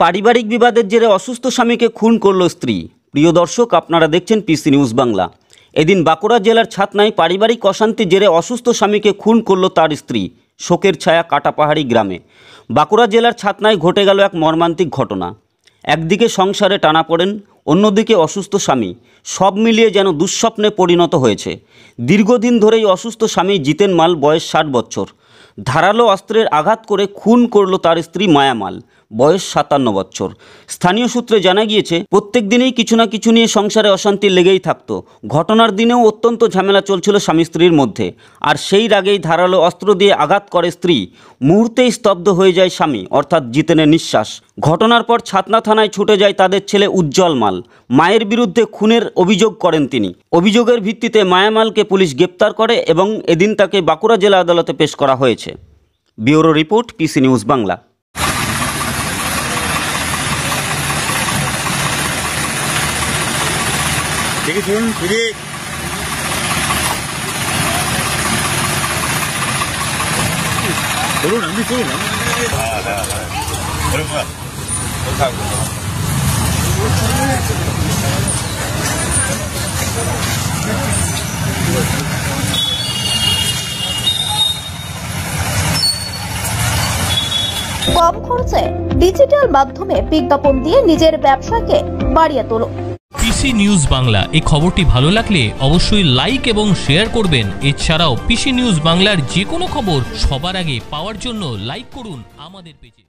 পারিবারিক বিবাদের জেরে অসুস্থ স্বামীকে খুন করল স্ত্রী। প্রিয় দর্শক, আপনারা দেখছেন পিসি নিউজ বাংলা। এদিন বাঁকুড়া জেলার ছাতনায় পারিবারিক অশান্তির জেরে অসুস্থ স্বামীকে খুন করল তার স্ত্রী। শোকের ছায়া কাটাপাহাড়ি গ্রামে। বাঁকুড়া জেলার ছাতনায় ঘটে গেল এক মর্মান্তিক ঘটনা। একদিকে সংসারে টানাপোড়েন, অন্যদিকে অসুস্থ স্বামী, সব মিলিয়ে যেন দুঃস্বপ্নে পরিণত হয়েছে। দীর্ঘদিন ধরেই অসুস্থ স্বামী জিতেন মাল, বয়স 60 বছর, ধারালো অস্ত্রের আঘাত করে খুন করল তার স্ত্রী মায়া মাল, বয়স 57 বছর। স্থানীয় সূত্রে জানা গিয়েছে, প্রত্যেক দিনেই কিছু না কিছু নিয়ে সংসারে অশান্তি লেগেই থাকতো। ঘটনার দিনেও অত্যন্ত ঝামেলা চলছিল স্বামী স্ত্রীর মধ্যে, আর সেই রাগেই ধারালো অস্ত্র দিয়ে আঘাত করে স্ত্রী। মুহূর্তেই স্তব্ধ হয়ে যায় স্বামী অর্থাৎ জিতেনের নিঃশ্বাস। ঘটনার পর ছাতনা থানায় ছুটে যায় তাদের ছেলে উজ্জ্বল মাল। মায়ের বিরুদ্ধে খুনের অভিযোগ করেন তিনি। অভিযোগের ভিত্তিতে মায়ামালকে পুলিশ গ্রেপ্তার করে এবং এদিন তাকে বাঁকুড়া জেলা আদালতে পেশ করা হয়েছে। Bureau report, PC news Bangla. দেখুন ফিরে চলুন, আপনি চলুন। কম খরচে ডিজিটাল মাধ্যমে বিজ্ঞাপন দিয়ে নিজের ব্যবসাকে বাড়িয়ে তোলো। পিসি নিউজ বাংলা এই খবরটি ভালো লাগলে অবশ্যই লাইক এবং শেয়ার করবেন। এছাড়াও পিসি নিউজ বাংলার যে কোনো খবর সবার আগে পাওয়ার জন্য লাইক করুন আমাদের পেজে।